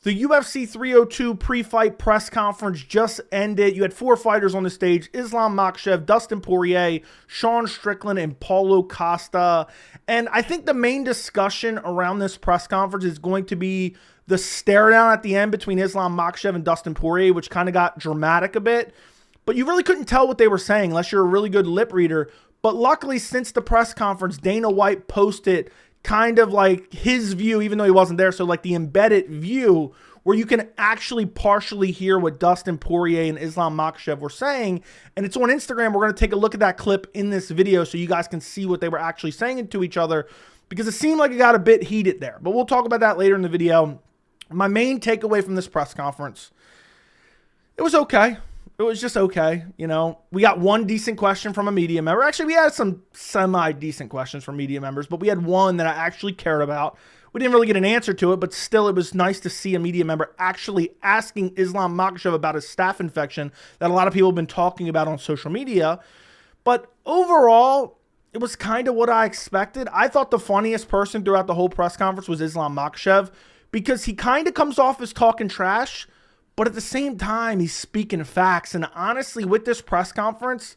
The UFC 302 pre-fight press conference just ended. You had 4 fighters on the stage: Islam Makhachev, Dustin Poirier, Sean Strickland, and Paulo Costa. And I think the main discussion around this press conference is going to be the stare down at the end between Islam Makhachev and Dustin Poirier, which kind of got dramatic a bit. But you really couldn't tell what they were saying unless you're a really good lip reader. But luckily, since the press conference, Dana White posted kind of like his view, even though he wasn't there. So like the embedded view where you can actually partially hear what Dustin Poirier and Islam Makhachev were saying. And it's on Instagram. We're going to take a look at that clip in this video so you guys can see what they were actually saying to each other, because it seemed like it got a bit heated there. But we'll talk about that later in the video. My main takeaway from this press conference, it was okay. It was just okay. You know, we got one decent question from a media member. Actually, we had some semi-decent questions from media members, but we had one that I actually cared about. We didn't really get an answer to it, but still it was nice to see a media member actually asking Islam Makhachev about his staph infection that a lot of people have been talking about on social media. But overall, it was kind of what I expected. I thought the funniest person throughout the whole press conference was Islam Makhachev, because he kind of comes off as talking trash, but at the same time, he's speaking facts. And honestly, with this press conference,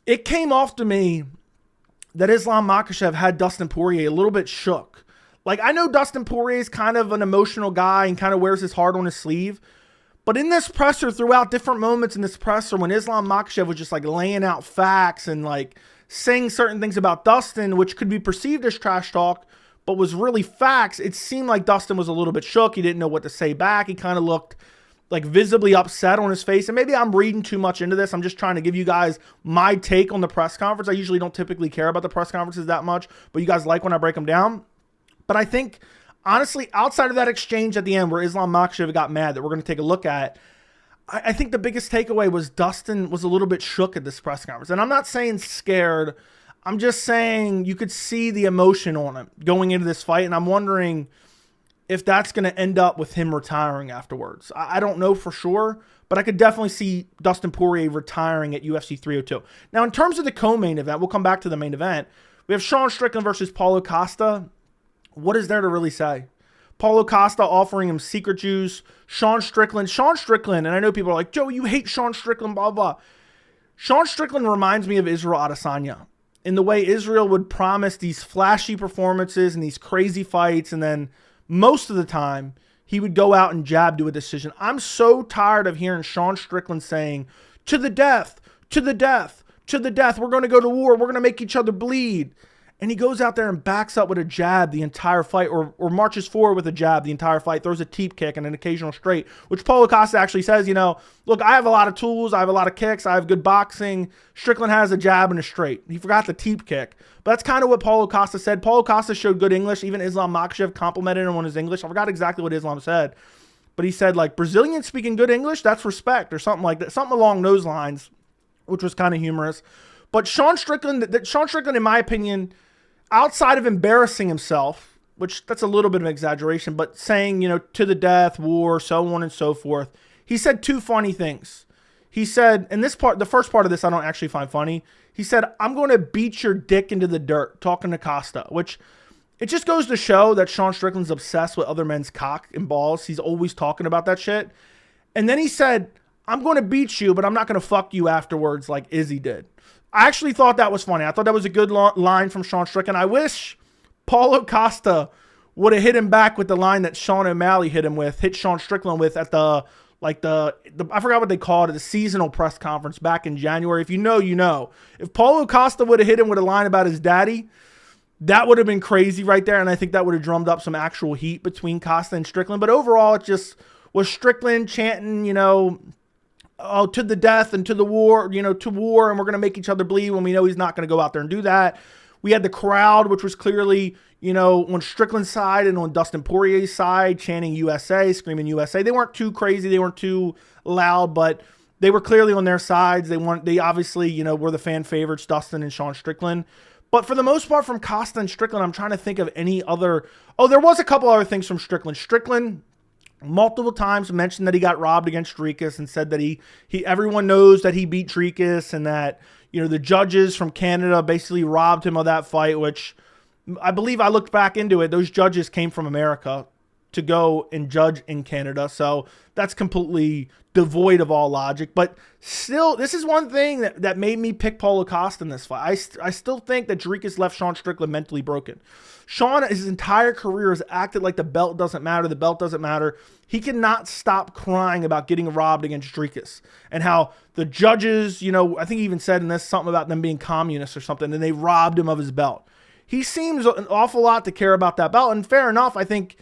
it came off to me that Islam Makhachev had Dustin Poirier a little bit shook. Like, I know Dustin Poirier is kind of an emotional guy and kind of wears his heart on his sleeve. But in this presser, throughout different moments in this presser, when Islam Makhachev was just like laying out facts and like saying certain things about Dustin, which could be perceived as trash talk, but was really facts, it seemed like Dustin was a little bit shook. He didn't know what to say back. He kind of looked like visibly upset on his face. And maybe I'm reading too much into this. I'm just trying to give you guys my take on the press conference. I usually don't typically care about the press conferences that much, but you guys like when I break them down. But I think, honestly, outside of that exchange at the end where Islam Makhachev got mad that we're going to take a look at, I think the biggest takeaway was Dustin was a little bit shook at this press conference. And I'm not saying scared. I'm just saying you could see the emotion on him going into this fight. And I'm wondering if that's going to end up with him retiring afterwards. I don't know for sure, but I could definitely see Dustin Poirier retiring at UFC 302. Now, in terms of the co-main event, we'll come back to the main event. We have Sean Strickland versus Paulo Costa. What is there to really say? Paulo Costa offering him secret juice. Sean Strickland, and I know people are like, Joe, you hate Sean Strickland, blah, blah. Sean Strickland reminds me of Israel Adesanya in the way Israel would promise these flashy performances and these crazy fights, and then most of the time he would go out and jab to a decision. I'm so tired of hearing Sean Strickland saying, to the death, to the death, to the death. We're going to go to war. We're going to make each other bleed. And he goes out there and backs up with a jab the entire fight, or marches forward with a jab the entire fight, throws a teep kick and an occasional straight, which Paulo Costa actually says, you know, look, I have a lot of tools. I have a lot of kicks. I have good boxing. Strickland has a jab and a straight. He forgot the teep kick. But that's kind of what Paulo Costa said. Paulo Costa showed good English. Even Islam Makhachev complimented him on his English. I forgot exactly what Islam said. But he said, like, Brazilians speaking good English, that's respect, or something like that. Something along those lines, which was kind of humorous. But Sean Strickland, in my opinion, outside of embarrassing himself, which that's a little bit of an exaggeration, but saying, you know, to the death, war, so on and so forth, he said 2 funny things. He said, and this part, the first part of this I don't actually find funny. He said, I'm going to beat your dick into the dirt, talking to Costa, which it just goes to show that Sean Strickland's obsessed with other men's cock and balls. He's always talking about that shit. And then he said, I'm going to beat you, but I'm not going to fuck you afterwards like Izzy did. I actually thought that was funny. I thought that was a good line from Sean Strickland. I wish Paulo Costa would have hit him back with the line that Sean O'Malley hit Sean Strickland with at the I forgot what they called it, the seasonal press conference back in January. If you know, you know. If Paulo Costa would have hit him with a line about his daddy, that would have been crazy right there. And I think that would have drummed up some actual heat between Costa and Strickland. But overall, it just was Strickland chanting, you know, oh, to the death and to the war, you know, to war, and we're going to make each other bleed, when we know he's not going to go out there and do that. We had the crowd, which was clearly, you know, on Strickland's side and on Dustin Poirier's side, chanting USA, screaming USA. They weren't too crazy. They weren't too loud, but they were clearly on their sides. They obviously, you know, were the fan favorites, Dustin and Sean Strickland. But for the most part, from Costa and Strickland, I'm trying to think of any other. Oh, there was a couple other things from Strickland. Strickland multiple times mentioned that he got robbed against Dricus and said that everyone knows that he beat Dricus, and that, you know, the judges from Canada basically robbed him of that fight, which I believe I looked back into it. Those judges came from America. to go and judge in Canada. So that's completely devoid of all logic. But still, this is one thing that made me pick Paulo Costa in this fight. I still think that Dricus left Sean Strickland mentally broken. Sean, his entire career, has acted like the belt doesn't matter. The belt doesn't matter. He cannot stop crying about getting robbed against Dricus and how the judges, you know, I think he even said in this something about them being communists or something, and they robbed him of his belt. He seems an awful lot to care about that belt, and fair enough, I think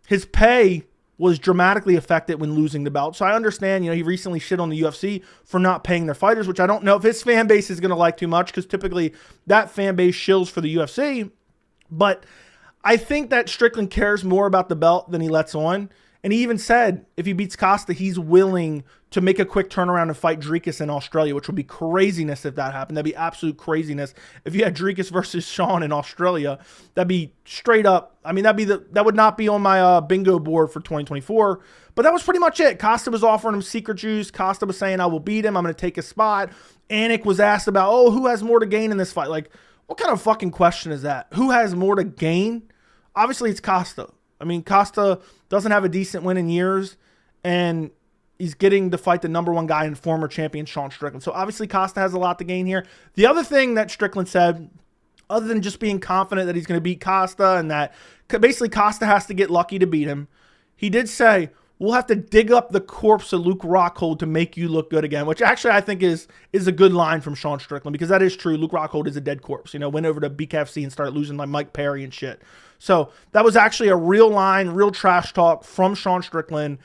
his pay was dramatically affected when losing the belt. So I understand, you know, he recently shit on the UFC for not paying their fighters, which I don't know if his fan base is going to like too much, because typically that fan base shills for the UFC. But I think that Strickland cares more about the belt than he lets on. And he even said if he beats Costa, he's willing to make a quick turnaround and fight Dricus in Australia, which would be craziness if that happened. That'd be absolute craziness. If you had Dricus versus Sean in Australia, that'd be straight up. I mean, that would not be on my bingo board for 2024. But that was pretty much it. Costa was offering him secret juice. Costa was saying, I will beat him. I'm going to take his spot. Anik was asked about, oh, who has more to gain in this fight? Like, what kind of fucking question is that? Who has more to gain? Obviously, it's Costa. I mean, Costa doesn't have a decent win in years, and he's getting to fight the number one guy and former champion Sean Strickland. So obviously Costa has a lot to gain here. The other thing that Strickland said, other than just being confident that he's going to beat Costa and that basically Costa has to get lucky to beat him, he did say, we'll have to dig up the corpse of Luke Rockhold to make you look good again, which actually I think is a good line from Sean Strickland, because that is true. Luke Rockhold is a dead corpse. You know, went over to BKFC and started losing like Mike Perry and shit. So that was actually a real line, real trash talk from Sean Strickland.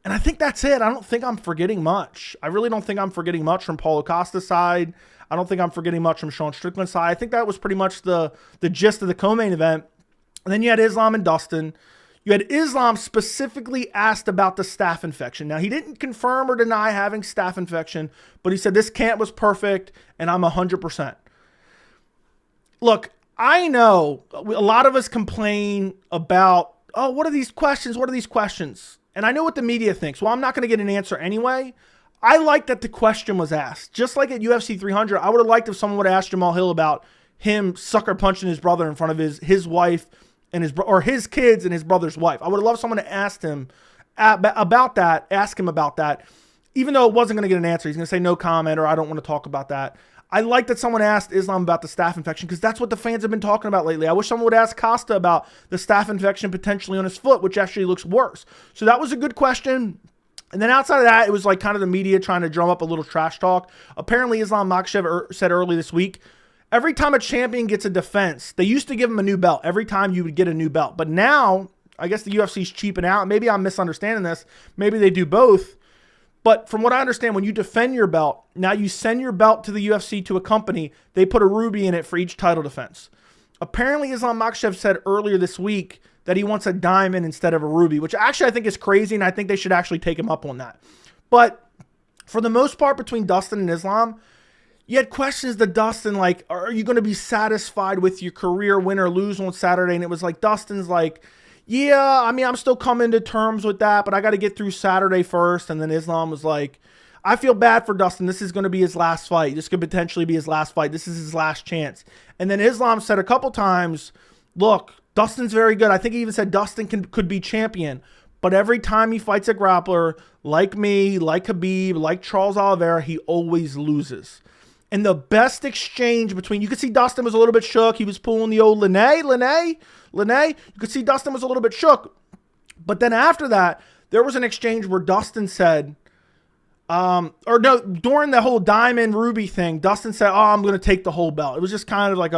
And I think that's it. I don't think I'm forgetting much. I really don't think I'm forgetting much from Paulo Costa's side. I don't think I'm forgetting much from Sean Strickland's side. I think that was pretty much the gist of the co-main event. And then you had Islam and Dustin. You had Islam specifically asked about the staph infection. Now, he didn't confirm or deny having staph infection, but he said this camp was perfect and I'm 100%. Look, I know a lot of us complain about, oh, what are these questions? What are these questions? And I know what the media thinks. Well, I'm not going to get an answer anyway. I like that the question was asked. Just like at UFC 300, I would have liked if someone would have asked Jamal Hill about him sucker punching his brother in front of his wife and his kids and his brother's wife. I would have loved someone to ask him about that, even though it wasn't going to get an answer. He's going to say no comment or I don't want to talk about that. I like that someone asked Islam about the staph infection, because that's what the fans have been talking about lately. I wish someone would ask Costa about the staph infection potentially on his foot, which actually looks worse. So that was a good question. And then outside of that, it was like kind of the media trying to drum up a little trash talk. Apparently, Islam Makhachev said early this week, every time a champion gets a defense, they used to give him a new belt. Every time you would get a new belt. But now, I guess the UFC's cheaping out. Maybe I'm misunderstanding this. Maybe they do both. But from what I understand, when you defend your belt, now you send your belt to the UFC to a company. They put a ruby in it for each title defense. Apparently, Islam Makhachev said earlier this week that he wants a diamond instead of a ruby, which actually I think is crazy, and I think they should actually take him up on that. But for the most part, between Dustin and Islam, you had questions to Dustin like, are you going to be satisfied with your career, win or lose on Saturday? And it was like, Dustin's like, yeah, I mean, I'm still coming to terms with that, but I got to get through Saturday first. And then Islam was like, I feel bad for Dustin. This is going to be his last fight. This could potentially be his last fight. This is his last chance. And then Islam said a couple times, look, Dustin's very good. I think he even said Dustin could be champion. But every time he fights a grappler, like me, like Khabib, like Charles Oliveira, he always loses. And the best exchange between, you could see Dustin was a little bit shook. He was pulling the old Lene. You could see Dustin was a little bit shook. But then after that, there was an exchange where Dustin said, during the whole Diamond Ruby thing, Dustin said, oh, I'm going to take the whole belt. It was just kind of like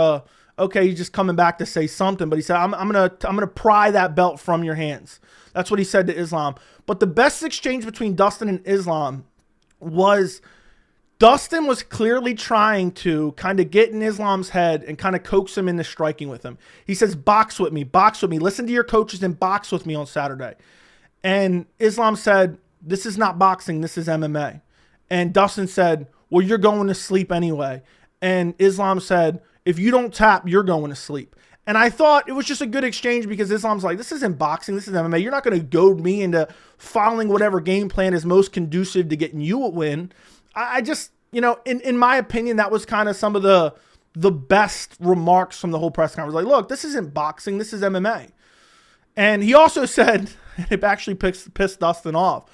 okay, he's just coming back to say something. But he said, I'm going to pry that belt from your hands. That's what he said to Islam. But the best exchange between Dustin and Islam was, Dustin was clearly trying to kind of get in Islam's head and kind of coax him into striking with him. He says, box with me. Listen to your coaches and box with me on Saturday. And Islam said, this is not boxing. This is MMA. And Dustin said, well, you're going to sleep anyway. And Islam said, if you don't tap, you're going to sleep. And I thought it was just a good exchange, because Islam's like, this isn't boxing. This is MMA. You're not going to goad me into following whatever game plan is most conducive to getting you a win. I just, in my opinion, that was kind of some of the best remarks from the whole press conference. Like, look, this isn't boxing. This is MMA. And he also said, and it actually pissed Dustin off.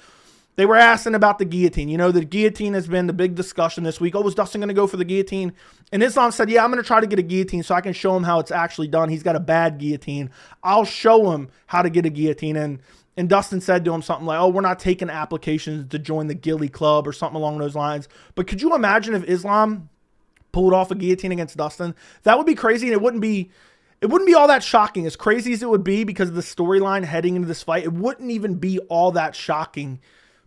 They were asking about the guillotine. You know, the guillotine has been the big discussion this week. Oh, was Dustin going to go for the guillotine? And Islam said, yeah, I'm going to try to get a guillotine so I can show him how it's actually done. He's got a bad guillotine. I'll show him how to get a guillotine. And Dustin said to him something like, oh, we're not taking applications to join the Gilly Club or something along those lines. But could you imagine if Islam pulled off a guillotine against Dustin? That would be crazy, and it wouldn't be all that shocking. As crazy as it would be because of the storyline heading into this fight, it wouldn't even be all that shocking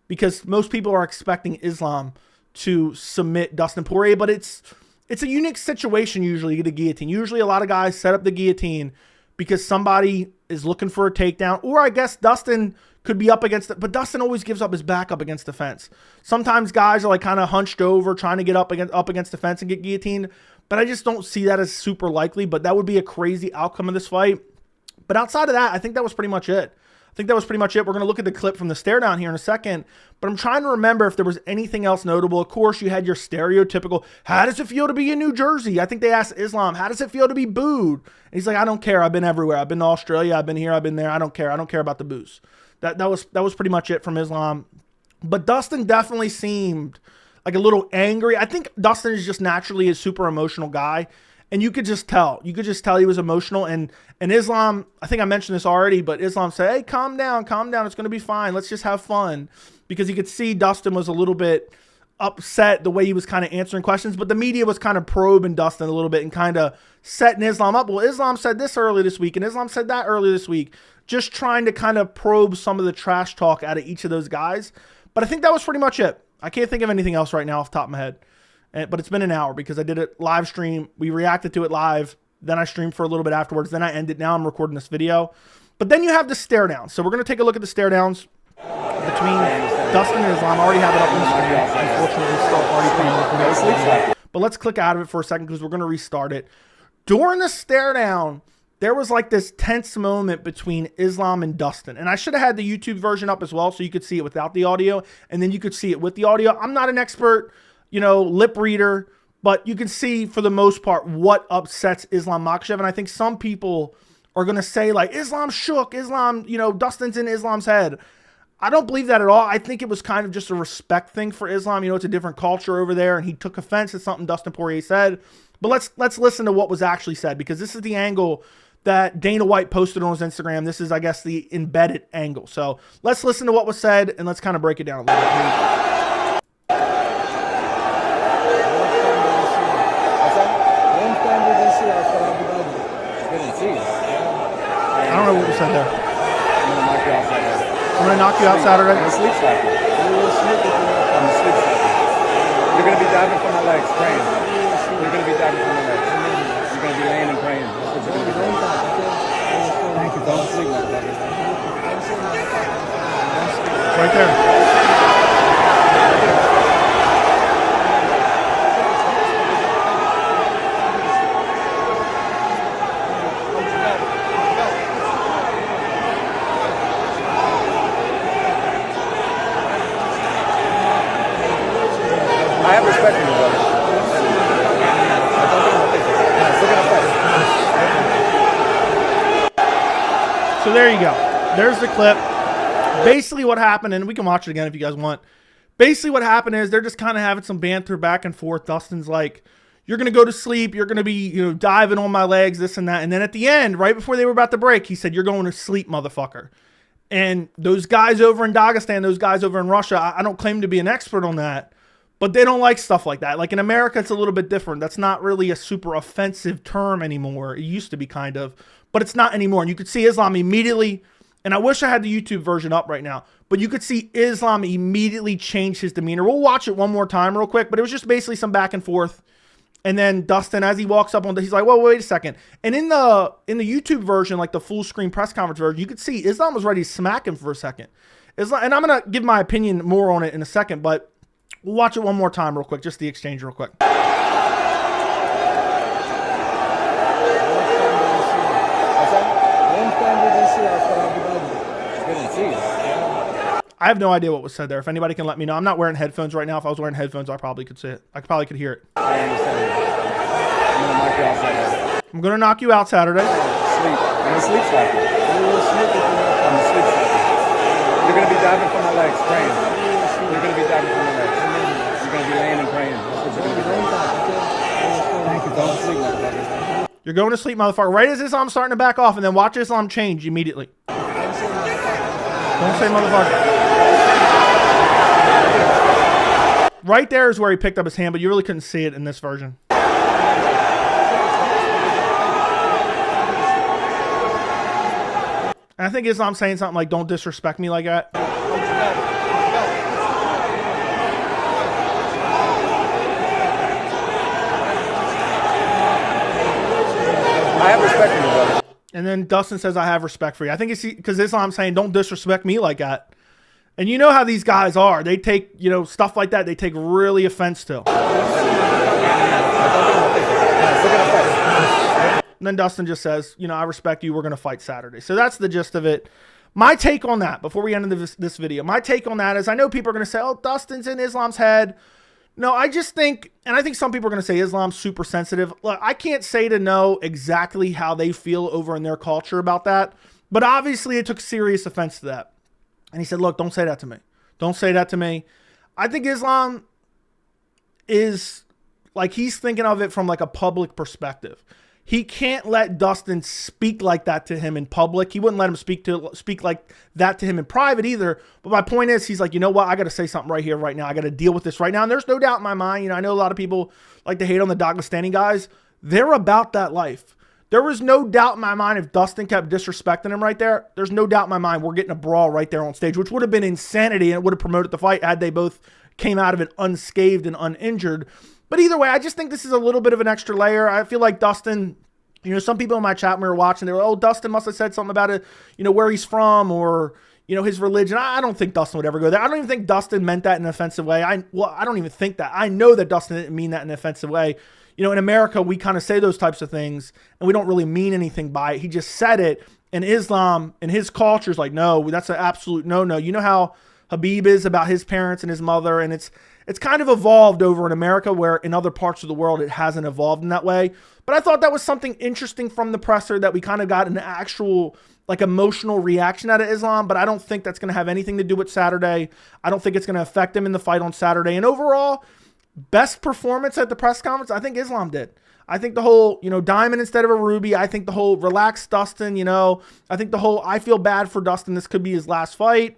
because most people are expecting Islam to submit Dustin Poirier, but it's a unique situation usually to get a guillotine. Usually a lot of guys set up the guillotine because somebody is looking for a takedown, or I guess Dustin could be up against it, but Dustin always gives up his back up against the fence. Sometimes guys are like kind of hunched over trying to get up against the fence and get guillotined, but I just don't see that as super likely, but that would be a crazy outcome of this fight. But outside of that, I think that was pretty much it. We're going to look at the clip from the stare down here in a second, but I'm trying to remember if there was anything else notable. Of course, you had your stereotypical, how does it feel to be in New Jersey? I think they asked Islam, how does it feel to be booed? And he's like, I don't care. I've been everywhere. I've been to Australia. I've been here. I've been there. I don't care. I don't care about the boos. That was pretty much it from Islam. But Dustin definitely seemed like a little angry. I think Dustin is just naturally a super emotional guy. And you could just tell. You could just tell he was emotional. And Islam, I think I mentioned this already, but Islam said, hey, calm down. It's going to be fine. Let's just have fun. Because you could see Dustin was a little bit upset the way he was kind of answering questions. But the media was kind of probing Dustin a little bit and kind of setting Islam up. Well, Islam said this earlier this week, and Islam said that earlier this week. Just trying to kind of probe some of the trash talk out of each of those guys. But I think that was pretty much it. I can't think of anything else right now off the top of my head. But it's been an hour because I did it live stream. We reacted to it live. Then I streamed for a little bit afterwards. Then I ended. Now I'm recording this video. But then you have the stare downs. So we're going to take a look at the stare downs between Dustin and Islam. I already have it up on the screen. Unfortunately, it's still already playing. But let's click out of it for a second because we're going to restart it. During the stare down, there was like this tense moment between Islam and Dustin. And I should have had the YouTube version up as well so you could see it without the audio. And then you could see it with the audio. I'm not an expert, lip reader, but you can see for the most part what upsets Islam Makhachev. And I think some people are going to say like, Islam shook, Islam, Dustin's in Islam's head. I don't believe that at all. I think it was kind of just a respect thing for Islam. It's a different culture over there, and he took offense at something Dustin Poirier said. But let's listen to what was actually said, because this is the angle that Dana White posted on his Instagram. This is, I guess, the embedded angle. So let's listen to what was said, and let's kind of break it down a little bit. I don't know what was said there. I'm going to knock you out Saturday. I'm going to sleep cycle. I'm a sleep cycle. You're going to be diving from my legs, praying. You're going to be diving from my legs. You're going to be laying and praying. That's what you're going to be doing. Thank you. Don't sleep like that. Right there. I have respect for you, brother. So there you go. There's the clip. Basically what happened, and we can watch it again if you guys want. Basically what happened is they're just kind of having some banter back and forth. Dustin's like, you're going to go to sleep. You're going to be, diving on my legs, this and that. And then at the end, right before they were about to break, he said, you're going to sleep, motherfucker. And those guys over in Dagestan, those guys over in Russia, I don't claim to be an expert on that, but they don't like stuff like that. Like in America, it's a little bit different. That's not really a super offensive term anymore. It used to be kind of, but it's not anymore. And you could see Islam immediately, and I wish I had the YouTube version up right now, but you could see Islam immediately change his demeanor. We'll watch it one more time real quick, but it was just basically some back and forth. And then Dustin, as he walks up on, he's like, "Well, wait a second." And in the YouTube version, like the full screen press conference version, you could see Islam was ready to smack him for a second. Islam, and I'm gonna give my opinion more on it in a second, but we'll watch it one more time real quick, just the exchange real quick. I have no idea what was said there. If anybody can let me know. I'm not wearing headphones right now. If I was wearing headphones, I probably could see it. I probably could hear it. I understand. I'm going to knock you out Saturday. I'm going to knock you out Saturday. Sleep. I'm going to sleep cycle. On the sleep cycle. You're going to be diving for my legs, praying. You're going to be diving for my legs. You're going to be laying and praying. That's what you're going to be doing. Thank you. Don't sleep, motherfucker. You're going to sleep, motherfucker. Right as Islam's starting to back off, and then watch Islam change immediately. Don't say motherfucker. Right there is where he picked up his hand, but you really couldn't see it in this version. And I think Islam's saying something like, don't disrespect me like that. I have respect for you, brother. And then Dustin says, I have respect for you. I think it's because Islam's saying, don't disrespect me like that. And you know how these guys are. They take, you know, stuff like that, they take really offense to. And then Dustin just says, you know, I respect you. We're going to fight Saturday. So that's the gist of it. My take on that, before we end this video, my take on that is I know people are going to say, oh, Dustin's in Islam's head. No, I just think, and I think some people are going to say Islam's super sensitive. Look, I can't say to know exactly how they feel over in their culture about that. But obviously it took serious offense to that. And he said, look, don't say that to me. Don't say that to me. I think Islam is like, he's thinking of it from like a public perspective. He can't let Dustin speak like that to him in public. He wouldn't let him speak like that to him in private either. But my point is, he's like, you know what? I got to say something right here, right now. I got to deal with this right now. And there's no doubt in my mind. You know, I know a lot of people like to hate on the Dagestani guys. They're about that life. There was no doubt in my mind if Dustin kept disrespecting him right there. There's no doubt in my mind we're getting a brawl right there on stage, which would have been insanity and it would have promoted the fight had they both came out of it unscathed and uninjured. But either way, I just think this is a little bit of an extra layer. I feel like Dustin, you know, some people in my chat when we were watching, they were, oh, Dustin must have said something about it, you know, where he's from or, you know, his religion. I don't think Dustin would ever go there. I don't even think Dustin meant that in an offensive way. I don't even think that. I know that Dustin didn't mean that in an offensive way. You know, in America, we kind of say those types of things and we don't really mean anything by it. He just said it. And Islam and his culture is like, no, that's an absolute no-no. You know how Habib is about his parents and his mother, and it's kind of evolved over in America where in other parts of the world it hasn't evolved in that way. But I thought that was something interesting from the presser that we kind of got an actual like emotional reaction out of Islam, but I don't think that's going to have anything to do with Saturday. I don't think it's going to affect him in the fight on Saturday. And overall, best performance at the press conference, I think Islam did. I think the whole, you know, diamond instead of a ruby. I think the whole relax Dustin, you know, I think the whole I feel bad for Dustin. This could be his last fight.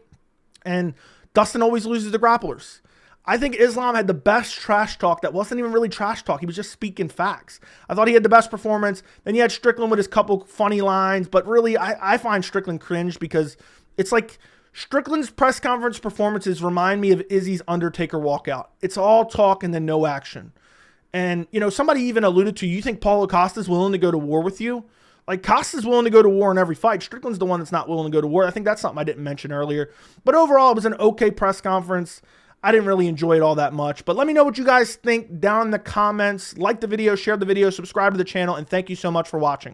And Dustin always loses to grapplers. I think Islam had the best trash talk that wasn't even really trash talk. He was just speaking facts. I thought he had the best performance. Then you had Strickland with his couple funny lines. But really, I find Strickland cringe because it's like Strickland's press conference performances remind me of Izzy's Undertaker walkout. It's all talk and then no action. And, you know, somebody even alluded to, you think Paulo Costa is willing to go to war with you? Like, Costa's willing to go to war in every fight. Strickland's the one that's not willing to go to war. I think that's something I didn't mention earlier. But overall, it was an okay press conference. I didn't really enjoy it all that much. But let me know what you guys think down in the comments. Like the video, share the video, subscribe to the channel, and thank you so much for watching.